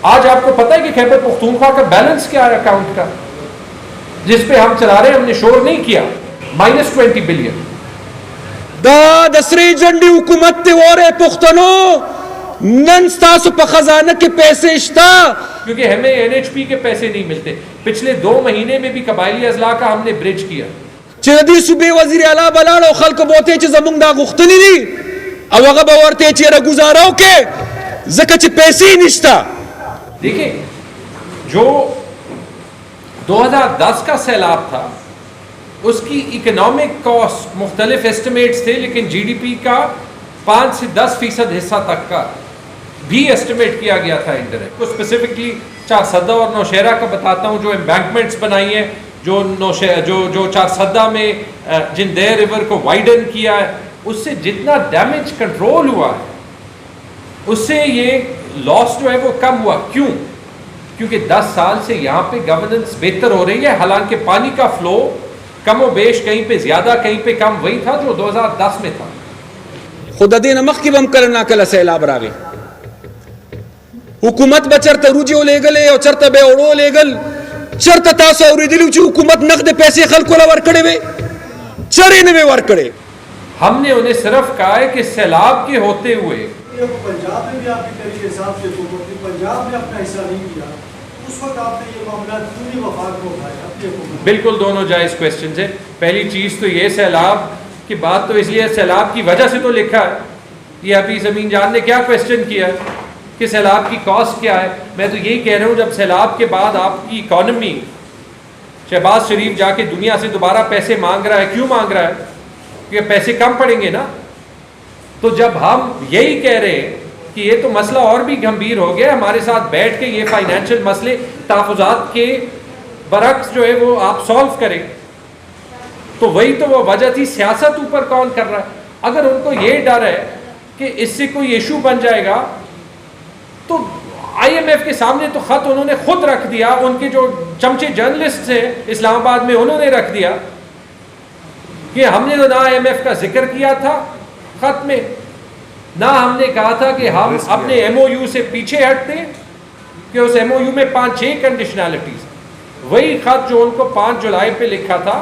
آج آپ کو پتا ہے کہ خیبر پختونخوا کا بیلنس کیا ہے اکاؤنٹ کا جس پہ ہم چلا رہے ہیں؟ ہم نے شور نہیں کیا، -20 بلین. دا دسری جنڈی حکومت تے وورے پختنو نن ستاسو پا خزانہ کے پیسے اشتا، کیونکہ ہمیں NHP کے پیسے نہیں ملتے. پچھلے 2 مہینے میں بھی قبائلی اضلاع کا ہم نے برج کیا. چردی صوبے وزیر اعلیٰ بلاڑو خلق بوتے چھ زمونگ دا غختنی دی اوغا باورتے چھ رگزاراو کے زکا چھ پیسے ہی نشتا. دیکھیں جو 2010 کا سیلاب تھا اس کی اکنامک کاسٹ مختلف ایسٹیمیٹس تھے، لیکن GDP کا 5 سے 10% حصہ تک کا بھی ایسٹیمیٹ کیا گیا تھا انڈائریکٹ. تو اسپیسیفکلی چارسدہ اور نوشہرہ کا بتاتا ہوں. جو امبینکمنٹس بنائی ہیں، جو چارسدہ میں جندیر ریور کو وائڈن کیا ہے، اس سے جتنا ڈیمیج کنٹرول ہوا ہے اس سے یہ لاس جو ہے وہ کم ہوا. کیوں؟ کیونکہ 10 سال سے یہاں پہ گورننس بہتر ہو رہی ہے. حالانکہ پانی کا فلو کم و بیش کہیں پہ زیادہ کہیں پہ کم وہی تھا جو 2010 میں تھا. خدا دین مخ کی بم کرنا کلا سیلاب راگے حکومت بچرتا روجیو لے گلے اور چرتا بے اوڑو لے گل چرتا تاسو اوری دلیو چی حکومت نقد پیسے خلقو لا ورکڑے وے چرے نوے ورکڑے. ہم نے انہیں صرف کہا ہے کہ سیلاب کے ہوتے ہوئے پنجاب میں بھی آپ کی طریقے حساب سے حکومت پنجاب میں اپنا حصہ نہیں کیا، اس وقت آپ نے یہ معاملات پوری وفاق کو اٹھایا اپنی حکومت. بالکل دونوں جائز کویسچنز ہیں. پہلی چیز تو یہ سیلاب کی بات تو اس لیے سیلاب کی وجہ سے تو لکھا ہے. یہ ابھی زمین جان نے کیا کویسچن کیا کہ سیلاب کی کاسٹ کیا ہے؟ میں تو یہی کہہ رہا ہوں جب سیلاب کے بعد آپ کی اکانومی، شہباز شریف جا کے دنیا سے دوبارہ پیسے مانگ رہا ہے. کیوں مانگ رہا ہے؟ کیونکہ پیسے کم پڑیں گے نا. تو جب ہم یہی کہہ رہے ہیں کہ یہ تو مسئلہ اور بھی گمبھیر ہو گیا، ہمارے ساتھ بیٹھ کے یہ فائنینشیل مسئلے تحفظات کے برعکس جو ہے وہ آپ سولو کریں، تو وہی تو وہ وجہ تھی. سیاست اوپر کون کر رہا ہے؟ اگر ان کو یہ ڈر ہے کہ اس سے کوئی ایشو بن جائے گا تو IMF کے سامنے تو خط انہوں نے خود رکھ دیا. ان کے جو چمچے جرنلسٹ ہیں اسلام آباد میں انہوں نے رکھ دیا کہ ہم نے تو نہ IMF کا ذکر کیا تھا خط میں، نہ ہم نے کہا تھا کہ ہم اپنے MOU سے پیچھے ہٹتے کہ اس MOU میں 5-6 کنڈیشنالٹیز. وہی خط جو ان کو 5 جولائی پہ لکھا تھا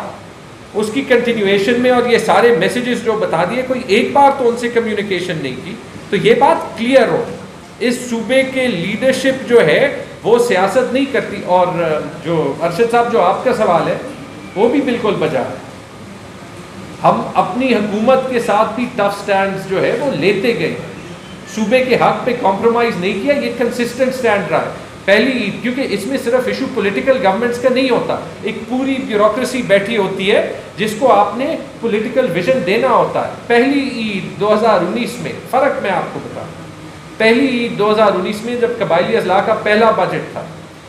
اس کی کنٹینیویشن میں اور یہ سارے میسیجز جو بتا دیے، کوئی ایک بار تو ان سے کمیونیکیشن نہیں کی. تو یہ بات کلیئر ہو، اس صوبے کے لیڈرشپ جو ہے وہ سیاست نہیں کرتی. اور جو ارشد صاحب جو آپ کا سوال ہے وہ بھی بالکل بجا ہے. ہم اپنی حکومت کے ساتھ بھی ٹف سٹینڈز جو ہے وہ لیتے گئے، صوبے کے حق پہ کمپرومائز نہیں کیا. یہ کنسسٹنٹ سٹینڈ رہا ہے. پہلی عید، کیونکہ اس میں صرف ایشو پولیٹیکل گورنمنٹس کا نہیں ہوتا، ایک پوری بیوروکریسی بیٹھی ہوتی ہے جس کو آپ نے پولیٹیکل ویژن دینا ہوتا ہے. پہلی عید 2019 میں فرق میں آپ کو بتاؤں، پہلی عید 2019 میں جب قبائلی اضلاع کا پہلا بجٹ تھا،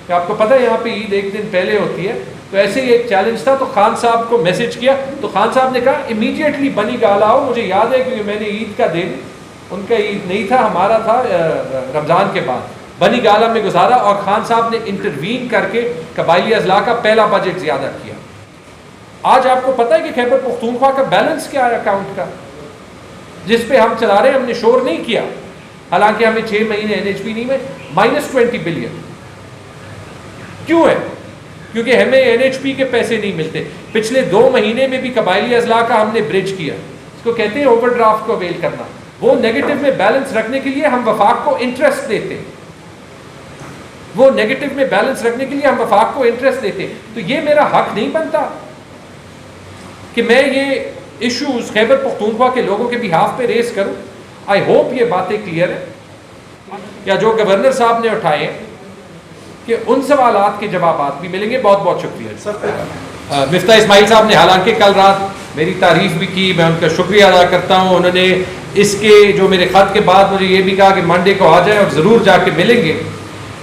کہ آپ کو پتہ ہے یہاں پہ عید ایک دن پہلے ہوتی ہے، تو ایسے ہی ایک چیلنج تھا. تو خان صاحب کو میسج کیا تو خان صاحب نے کہا امیڈیٹلی بنی گالا آؤ. مجھے یاد ہے کیونکہ میں نے عید کا دن، ان کا عید نہیں تھا، ہمارا تھا رمضان کے بعد، بنی گالا میں گزارا اور خان صاحب نے انٹروین کر کے قبائلی اضلاع کا پہلا بجٹ زیادہ کیا. آج آپ کو پتہ ہے کہ خیبر پختونخوا کا بیلنس کیا ہے اکاؤنٹ کا جس پہ ہم چلا رہے ہیں؟ ہم نے شور نہیں کیا، حالانکہ ہمیں 6 مہینے NHP نہیں میں -20 بلین. کیوں ہے؟ کیونکہ ہمیں NHP کے پیسے نہیں ملتے. پچھلے 2 مہینے میں بھی قبائلی اضلاع کا ہم نے برج کیا. اس کو کہتے ہیں اوور ڈرافٹ کو اویل کرنا. وہ نیگیٹو میں بیلنس رکھنے کے لیے ہم وفاق کو انٹرسٹ دیتے ہیں، وہ نیگیٹو میں بیلنس رکھنے کے لیے ہم وفاق کو انٹرسٹ دیتے ہیں. تو یہ میرا حق نہیں بنتا کہ میں یہ ایشوز خیبر پختونخوا کے لوگوں کے بہاف پہ ریز کروں. آئی ہوپ یہ باتیں کلیئر ہیں. یا جو گورنر صاحب نے اٹھائے ہیں کہ ان سوالات کے جوابات بھی ملیں گے. بہت بہت شکریہ. مفتاح اسماعیل صاحب نے حالانکہ کل رات میری تعریف بھی کی، میں ان کا شکریہ ادا کرتا ہوں. انہوں نے اس کے جو میرے خط کے بعد مجھے یہ بھی کہا کہ منڈے کو آ جائیں اور ضرور جا کے ملیں گے،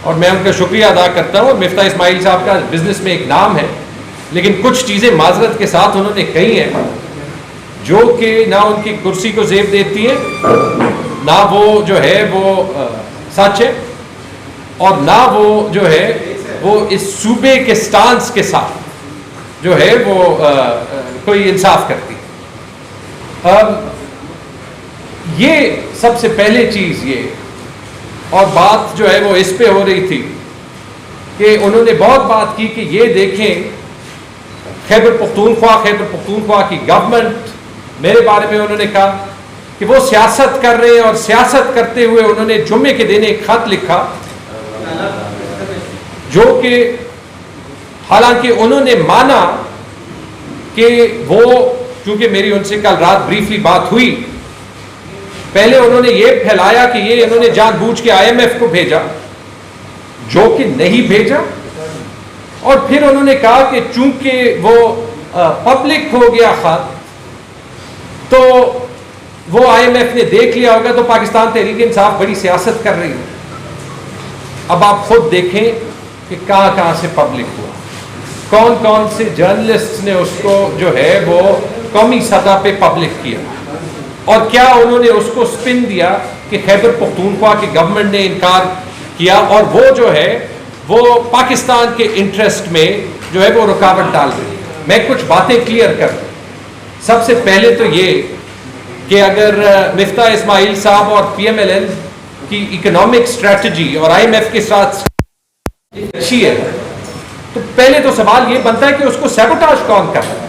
اور میں ان کا شکریہ ادا کرتا ہوں. مفتاح اسماعیل صاحب کا بزنس میں ایک نام ہے، لیکن کچھ چیزیں معذرت کے ساتھ انہوں نے کہی ہیں جو کہ نہ ان کی کرسی کو زیب دیتی ہے، نہ وہ جو ہے وہ سچ ہے، اور نہ وہ جو ہے وہ اس صوبے کے سٹانس کے ساتھ جو ہے وہ کوئی انصاف کرتی. یہ سب سے پہلے چیز یہ اور بات جو ہے وہ اس پہ ہو رہی تھی کہ انہوں نے بہت بات کی کہ یہ دیکھیں خیبر پختونخوا کی گورنمنٹ، میرے بارے میں انہوں نے کہا کہ وہ سیاست کر رہے ہیں، اور سیاست کرتے ہوئے انہوں نے جمعے کے دن ایک خط لکھا جو کہ حالانکہ انہوں نے مانا کہ وہ، چونکہ میری ان سے کل رات بریفلی بات ہوئی، پہلے انہوں نے یہ پھیلایا کہ یہ انہوں نے جان بوجھ کے IMF کو بھیجا، جو کہ نہیں بھیجا، اور پھر انہوں نے کہا کہ چونکہ وہ پبلک ہو گیا خط تو وہ IMF نے دیکھ لیا ہوگا، تو پاکستان تحریک انصاف بڑی سیاست کر رہی ہے۔ اب آپ خود دیکھیں کہ کہاں کہاں سے پبلک ہوا، کون کون سے جرنلسٹ نے اس کو جو ہے وہ قومی سطح پہ پبلک کیا، اور کیا انہوں نے اس کو سپن دیا کہ خیبر پختونخوا کی گورنمنٹ نے انکار کیا، اور وہ جو ہے وہ پاکستان کے انٹرسٹ میں جو ہے وہ رکاوٹ ڈال رہی ہے۔ میں کچھ باتیں کلیئر کر دوں۔ سب سے پہلے تو یہ کہ اگر مفتاح اسماعیل صاحب اور PMLN کی اکنامک اسٹریٹجی اور IMF کے ساتھ اچھی ہے، تو پہلے تو سوال یہ بنتا ہے کہ اس کو سیبوٹاژ کون کر رہا ہے؟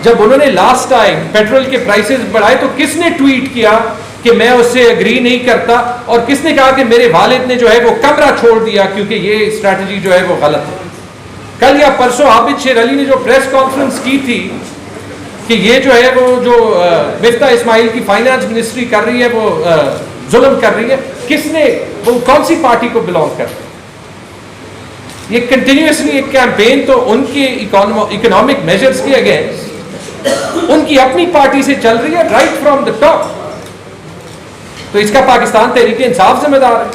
جب انہوں نے لاسٹ ٹائم پیٹرول کے پرائسز بڑھائے تو کس نے ٹویٹ کیا کہ میں اس سے اگری نہیں کرتا، اور کس نے کہا کہ میرے والد نے جو ہے وہ کمرہ چھوڑ دیا کیونکہ یہ اسٹریٹجی جو ہے وہ غلط ہے؟ کل یا پرسوں عابد شیر علی نے جو پریس کانفرنس کی تھی کہ یہ جو ہے وہ جو مفتاح اسماعیل کی فائنانس منسٹری کر رہی ہے وہ ظلم کر رہی ہے، کس نے، وہ کون سی پارٹی کو بلانگ کرتے ہیں؟ یہ کنٹینیوسلی ایک کیمپین تو ان کے اکنامک میجرز کے اگینسٹ ان کی اپنی پارٹی سے چل رہی ہے، رائٹ فرام دا ٹاپ۔ تو اس کا پاکستان تحریک انصاف ذمہ دار ہے،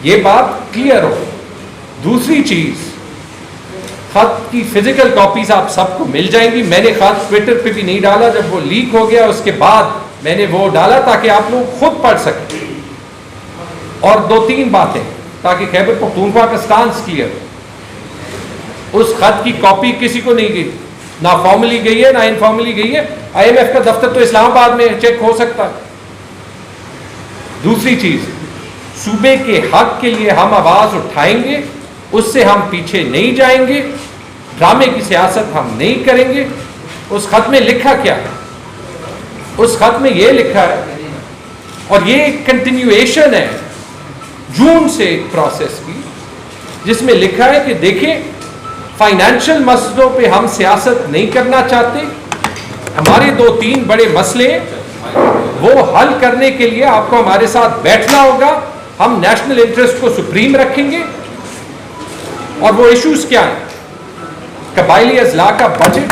یہ بات کلیئر ہو۔ دوسری چیز، خط کی فزیکل کاپیز آپ سب کو مل جائیں گی۔ میں نے خط ٹویٹر پہ بھی نہیں ڈالا، جب وہ لیک ہو گیا اس کے بعد میں نے وہ ڈالا تاکہ آپ لوگ خود پڑھ سکیں۔ اور 2-3 باتیں تاکہ خیبر پختونخوا کا سٹانس کلیئر ہو۔ اس خط کی کاپی کسی کو نہیں گئی، نہ فارملی گئی ہے نہ انفارملی گئی ہے۔ IMF کا دفتر تو اسلام آباد میں چیک ہو سکتا ہے۔ دوسری چیز، صوبے کے حق کے لیے ہم آواز اٹھائیں گے، اس سے ہم پیچھے نہیں جائیں گے، ڈرامے کی سیاست ہم نہیں کریں گے۔ اس خط میں لکھا کیا ہے؟ اس خط میں یہ لکھا ہے، اور یہ ایک کنٹینیویشن ہے جون سے ایک پروسیس کی، جس میں لکھا ہے کہ دیکھیں فائنینشل مسئلوں پہ ہم سیاست نہیں کرنا چاہتے، ہمارے 2-3 بڑے مسئلے وہ حل کرنے کے لیے آپ کو ہمارے ساتھ بیٹھنا ہوگا، ہم نیشنل انٹرسٹ کو سپریم رکھیں گے۔ اور وہ ایشوز کیا ہیں؟ قبائلی اضلاع کا بجٹ،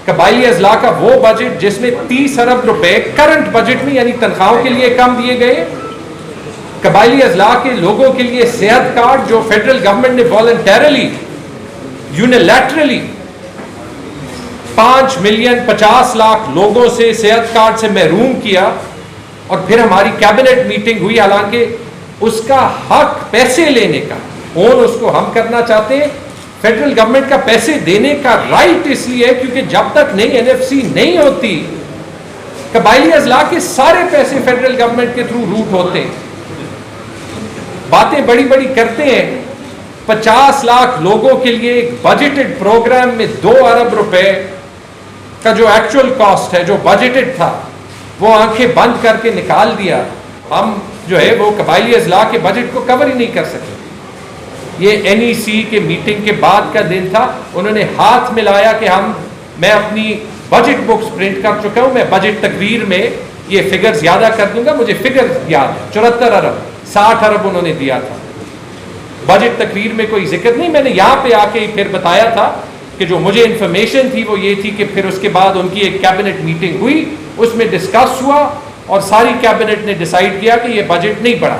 قبائلی اضلاع کا وہ بجٹ جس میں 30 ارب روپے کرنٹ بجٹ میں یعنی تنخواہوں کے لیے کم دیے گئے، قبائلی اضلاع کے لوگوں کے لیے صحت کارڈ جو فیڈرل گورنمنٹ نے والنٹیرلی یونیلیٹرلی 5,50,00,000 لوگوں سے صحت کارڈ سے محروم کیا، اور پھر ہماری کیبنٹ میٹنگ ہوئی، حالانکہ اس کا حق پیسے لینے کا اون اس کو ہم کرنا چاہتے ہیں۔ فیڈرل گورنمنٹ کا پیسے دینے کا رائٹ اس لیے ہے کیونکہ جب تک نئی NFC نہیں ہوتی قبائلی اضلاع کے سارے پیسے فیڈرل گورنمنٹ کے تھرو روٹ ہوتے ہیں۔ باتیں بڑی بڑی کرتے ہیں، 50 لاکھ لوگوں کے لیے ایک بجٹڈ پروگرام میں 2 ارب روپے کا جو ایکچوئل کاسٹ ہے، جو بجٹڈ تھا، وہ آنکھیں بند کر کے نکال دیا۔ ہم جو ہے وہ قبائلی اضلاع کے بجٹ کو کور ہی نہیں کر سکے۔ یہ NEC کے میٹنگ کے بعد کا دن تھا، انہوں نے ہاتھ ملایا کہ میں اپنی بجٹ بکس پرنٹ کر چکا ہوں، میں بجٹ تقریر میں یہ فگر زیادہ کر دوں گا، مجھے فگر یاد ہے 74 ارب 60 ارب انہوں نے دیا تھا۔ بجٹ تقریر میں کوئی ذکر نہیں، میں نے یہاں پہ آ کے پھر بتایا تھا کہ جو مجھے انفارمیشن تھی وہ یہ تھی کہ پھر اس کے بعد ان کی ایک کیبنٹ میٹنگ ہوئی، اس میں ڈسکس ہوا اور ساری کیبنٹ نے ڈیسائیڈ کیا کہ یہ بجٹ نہیں بڑھا۔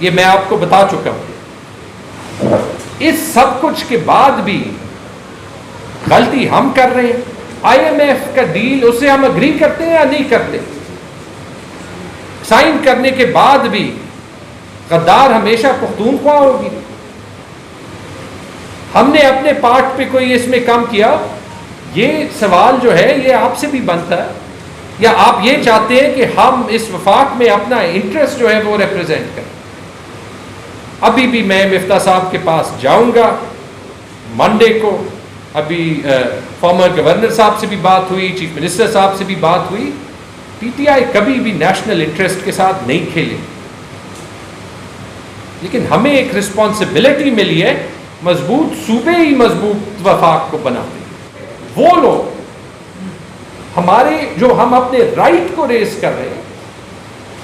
یہ میں آپ کو بتا چکا ہوں۔ اس سب کچھ کے بعد بھی غلطی ہم کر رہے ہیں۔ IMF کا ڈیل اسے ہم اگری کرتے ہیں یا نہیں کرتے؟ سائن کرنے کے بعد بھی غدار ہمیشہ پختونخوا ہوگی۔ ہم نے اپنے پارٹ پہ کوئی اس میں کام کیا؟ یہ سوال جو ہے یہ آپ سے بھی بنتا ہے یا آپ یہ چاہتے ہیں کہ ہم اس وفاق میں اپنا انٹرسٹ جو ہے وہ ریپرزینٹ کریں؟ ابھی بھی میں مفتاح صاحب کے پاس جاؤں گا منڈے کو. ابھی فارمر گورنر صاحب سے بھی بات ہوئی, چیف منسٹر صاحب سے بھی بات ہوئی. پی ٹی آئی کبھی بھی نیشنل انٹرسٹ کے ساتھ نہیں کھیلے, لیکن ہمیں ایک رسپانسبلٹی ملی ہے, مضبوط صوبے ہی مضبوط وفاق کو بناتے ہیں. وہ لوگ ہمارے جو ہم اپنے رائٹ کو ریز کر رہے ہیں,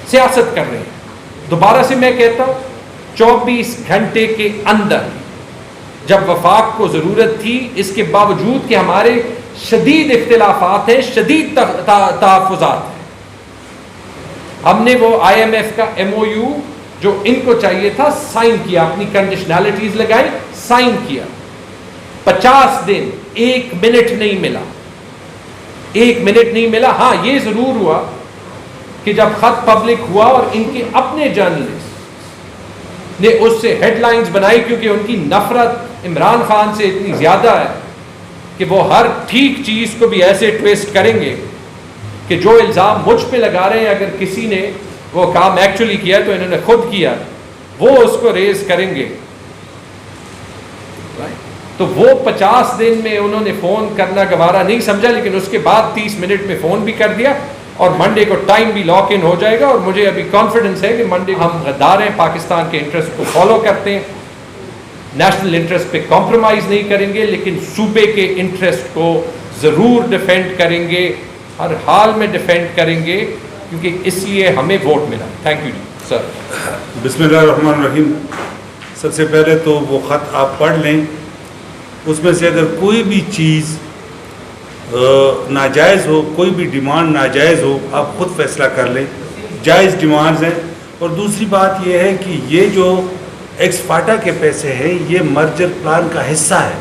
سیاست کر رہے ہیں. دوبارہ سے میں کہتا ہوں 24 گھنٹے کے اندر جب وفاق کو ضرورت تھی, اس کے باوجود کہ ہمارے شدید اختلافات ہیں, شدید تحفظات ہیں, ہم نے وہ آئی ایم ایف کا MOU جو ان کو چاہیے تھا سائن کیا, اپنی کنڈیشنالٹیز لگائی, سائن کیا. 50 دن 1 منٹ نہیں ملا, 1 منٹ نہیں ملا. ہاں یہ ضرور ہوا کہ جب خط پبلک ہوا اور ان کے اپنے جرنلسٹ نے اس سے ہیڈ لائنز بنائی, کیونکہ ان کی نفرت عمران خان سے اتنی زیادہ ہے کہ وہ ہر ٹھیک چیز کو بھی ایسے ٹویسٹ کریں گے کہ جو الزام مجھ پہ لگا رہے ہیں, اگر کسی نے وہ کام ایکچولی کیا تو انہوں نے خود کیا, وہ اس کو ریز کریں گے. تو وہ 50 دن میں انہوں نے فون کرنا گوارا نہیں سمجھا, لیکن اس کے بعد 30 منٹ میں فون بھی کر دیا, اور منڈے کو ٹائم بھی لاک ان ہو جائے گا. اور مجھے ابھی کانفیڈنس ہے کہ منڈے ہم غدار ہیں, پاکستان کے انٹرسٹ کو فالو کرتے ہیں, نیشنل انٹرسٹ پہ کمپرومائز نہیں کریں گے, لیکن صوبے کے انٹرسٹ کو ضرور ڈیفینڈ کریں گے, ہر حال میں ڈیفینڈ کریں گے, کیونکہ اس لیے ہمیں ووٹ ملا. تھینک یو جی سر. بسم اللہ الرحمن الرحیم. سب سے پہلے تو وہ خط آپ پڑھ لیں, اس میں سے اگر کوئی بھی چیز ناجائز ہو, کوئی بھی ڈیمانڈ ناجائز ہو, آپ خود فیصلہ کر لیں. جائز ڈیمانڈز ہیں. اور دوسری بات یہ ہے کہ یہ جو ایکس فاٹا کے پیسے ہیں یہ مرجر پلان کا حصہ ہے.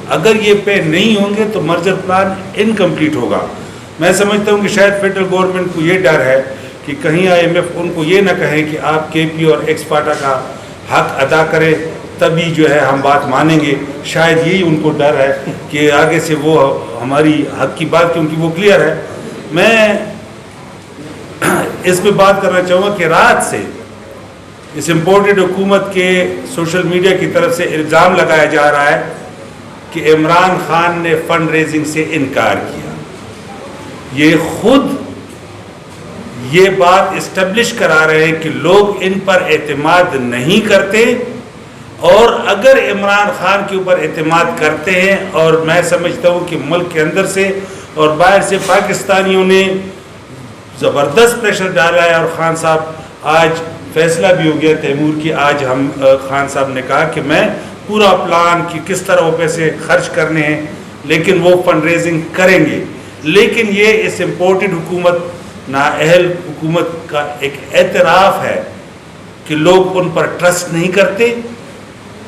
اگر یہ پے نہیں ہوں گے تو مرجر پلان انکمپلیٹ ہوگا. میں سمجھتا ہوں کہ شاید فیڈرل گورنمنٹ کو یہ ڈر ہے کہ کہیں آئی ایم ایف ان کو یہ نہ کہیں کہ آپ کے پی اور ایکس فاٹا کا حق ادا کریں, تبھی جو ہے ہم بات مانیں گے. شاید یہی ان کو ڈر ہے کہ آگے سے وہ ہماری حق کی بات, کیونکہ وہ کلیئر ہے. میں اس پہ بات کرنا چاہوں گا کہ رات سے اس امپورٹڈ حکومت کے سوشل میڈیا کی طرف سے الزام لگایا جا رہا ہے کہ عمران خان نے فنڈ ریزنگ سے انکار کیا. یہ خود یہ بات اسٹیبلش کرا رہے ہیں کہ لوگ ان پر اعتماد نہیں کرتے, اور اگر عمران خان کے اوپر اعتماد کرتے ہیں, اور میں سمجھتا ہوں کہ ملک کے اندر سے اور باہر سے پاکستانیوں نے زبردست پریشر ڈالا ہے, اور خان صاحب آج فیصلہ بھی ہو گیا تیمور کی. آج ہم خان صاحب نے کہا کہ میں پورا پلان کہ کس طرح وہ پیسے خرچ کرنے ہیں, لیکن وہ فنڈ ریزنگ کریں گے. لیکن یہ اس امپورٹڈ حکومت نااہل حکومت کا ایک اعتراف ہے کہ لوگ ان پر ٹرسٹ نہیں کرتے,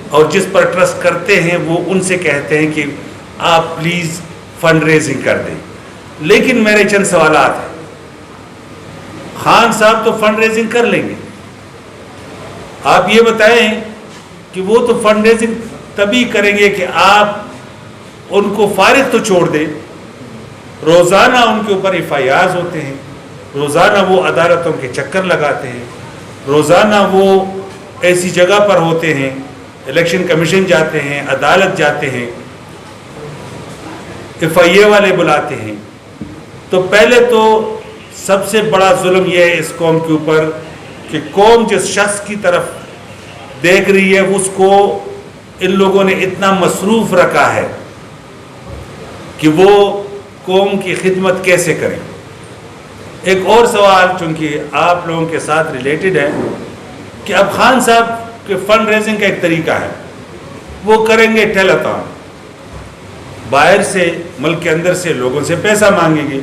اور جس پر ٹرسٹ کرتے ہیں وہ ان سے کہتے ہیں کہ آپ پلیز فنڈ ریزنگ کر دیں. لیکن میرے چند سوالات ہیں. خان صاحب تو فنڈ ریزنگ کر لیں گے, آپ یہ بتائیں کہ وہ تو فنڈ ریزنگ تبھی کریں گے کہ آپ ان کو فارغ تو چھوڑ دیں. روزانہ ان کے اوپر FIRs ہوتے ہیں, روزانہ وہ عدالتوں کے چکر لگاتے ہیں, روزانہ وہ ایسی جگہ پر ہوتے ہیں, الیکشن کمیشن جاتے ہیں, عدالت جاتے ہیں, FIA والے بلاتے ہیں. تو پہلے تو سب سے بڑا ظلم یہ ہے اس قوم کے اوپر کہ قوم جس شخص کی طرف دیکھ رہی ہے اس کو ان لوگوں نے اتنا مصروف رکھا ہے کہ وہ قوم کی خدمت کیسے کریں. ایک اور سوال چونکہ آپ لوگوں کے ساتھ ریلیٹڈ ہے کہ اب خان صاحب کے فنڈ ریزنگ کا ایک طریقہ ہے, وہ کریں گے ٹیلیتھون, باہر سے ملک کے اندر سے لوگوں سے پیسہ مانگیں گے.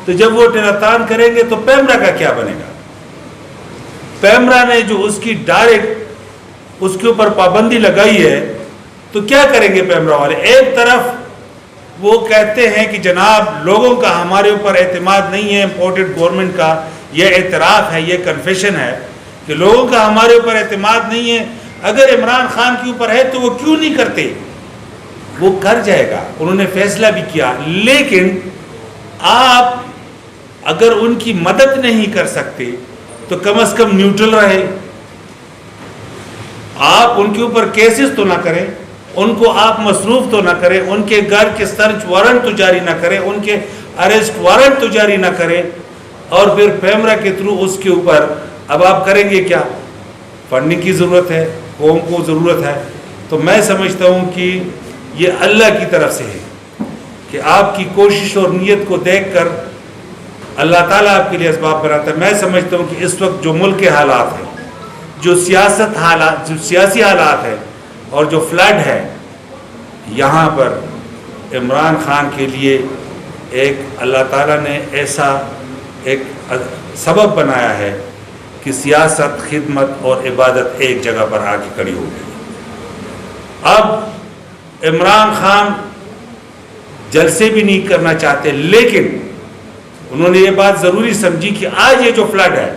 تو جب وہ ٹیلیتھون کریں گے تو پیمرا کا کیا بنے گا؟ پیمرا نے جو اس کی ڈائریکٹ اس کے اوپر پابندی لگائی ہے, تو کیا کریں گے پیمرا والے؟ ایک طرف وہ کہتے ہیں کہ جناب لوگوں کا ہمارے اوپر اعتماد نہیں ہے, امپورٹڈ گورنمنٹ کا یہ اعتراف ہے, یہ کنفیشن ہے کہ لوگوں کا ہمارے اوپر اعتماد نہیں ہے. اگر عمران خان کے اوپر ہے تو وہ کیوں نہیں کرتے؟ وہ کر جائے گا, انہوں نے فیصلہ بھی کیا. لیکن آپ اگر ان کی مدد نہیں کر سکتے تو کم از کم نیوٹرل رہے. آپ ان کے اوپر کیسز تو نہ کریں, ان کو آپ مصروف تو نہ کریں, ان کے گھر کے سرچ وارنٹ تو جاری نہ کریں, ان کے اریسٹ وارنٹ تو جاری نہ کریں, اور پھر پیمرا کے تھرو اس کے اوپر اب آپ کریں گے کیا؟ فنڈنگ کی ضرورت ہے, قوم کو ضرورت ہے. تو میں سمجھتا ہوں کہ یہ اللہ کی طرف سے ہے کہ آپ کی کوشش اور نیت کو دیکھ کر اللہ تعالیٰ آپ کے لیے اسباب بناتا ہے. میں سمجھتا ہوں کہ اس وقت جو ملک کے حالات ہیں, جو سیاسی حالات ہیں اور جو فلڈ ہے, یہاں پر عمران خان کے لیے ایک اللہ تعالیٰ نے ایسا ایک سبب بنایا ہے کہ سیاست, خدمت اور عبادت ایک جگہ پر آ کے کھڑی ہو گئی. اب عمران خان جلسے بھی نہیں کرنا چاہتے, لیکن انہوں نے یہ بات ضروری سمجھی کہ آج یہ جو فلڈ ہے,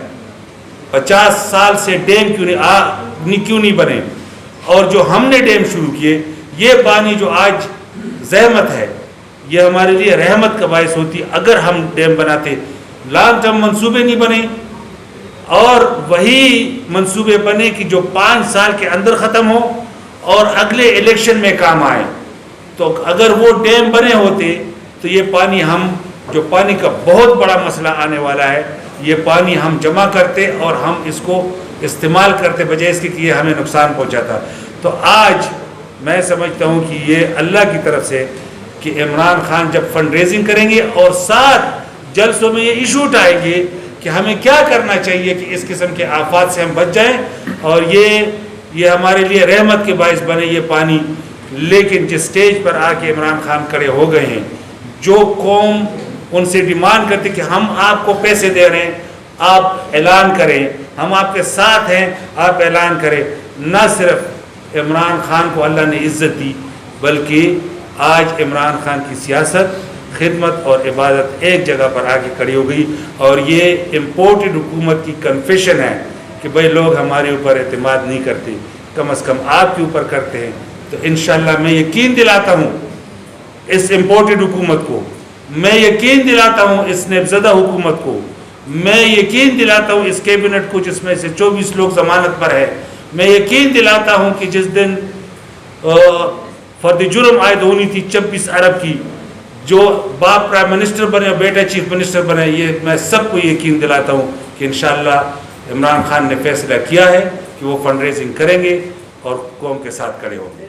50 سال سے ڈیم کیوں نہیں بنے, اور جو ہم نے ڈیم شروع کیے, یہ پانی جو آج زحمت ہے, یہ ہمارے لیے رحمت کا باعث ہوتی. اگر ہم ڈیم بناتے, لانگ ٹرم منصوبے نہیں بنے, اور وہی منصوبے بنے کہ جو 5 سال کے اندر ختم ہو اور اگلے الیکشن میں کام آئے, تو اگر وہ ڈیم بنے ہوتے تو یہ پانی جو پانی کا بہت بڑا مسئلہ آنے والا ہے, یہ پانی ہم جمع کرتے اور ہم اس کو استعمال کرتے بجائے اس کے کہ یہ ہمیں نقصان پہنچاتا. تو آج میں سمجھتا ہوں کہ یہ اللہ کی طرف سے کہ عمران خان جب فنڈ ریزنگ کریں گے اور 7 جلسوں میں یہ ایشو اٹھائیں گے کہ ہمیں کیا کرنا چاہیے کہ اس قسم کے آفات سے ہم بچ جائیں, اور یہ ہمارے لیے رحمت کے باعث بنے یہ پانی. لیکن جس سٹیج پر آ کے عمران خان کھڑے ہو گئے ہیں, جو قوم ان سے ڈیمانڈ کرتے کہ ہم آپ کو پیسے دے رہے ہیں, آپ اعلان کریں, ہم آپ کے ساتھ ہیں, آپ اعلان کریں. نہ صرف عمران خان کو اللہ نے عزت دی, بلکہ آج عمران خان کی سیاست, خدمت اور عبادت ایک جگہ پر آ کے کھڑی ہو گئی. اور یہ امپورٹڈ حکومت کی کنفیشن ہے کہ بھئی لوگ ہمارے اوپر اعتماد نہیں کرتے, کم از کم آپ کے اوپر کرتے ہیں. تو انشاءاللہ میں یقین دلاتا ہوں اس امپورٹڈ حکومت کو, میں یقین دلاتا ہوں اس نبزدہ حکومت کو, میں یقین دلاتا ہوں اس کیبنٹ کو جس میں سے 24 لوگ ضمانت پر ہے, میں یقین دلاتا ہوں کہ جس دن فرد جرم عائد ہونی تھی 26 ارب کی, جو باپ پرائم منسٹر بنے اور بیٹا چیف منسٹر بنے, یہ میں سب کو یقین دلاتا ہوں کہ انشاءاللہ عمران خان نے فیصلہ کیا ہے کہ وہ فنڈ ریزنگ کریں گے اور قوم کے ساتھ کھڑے ہوں گے.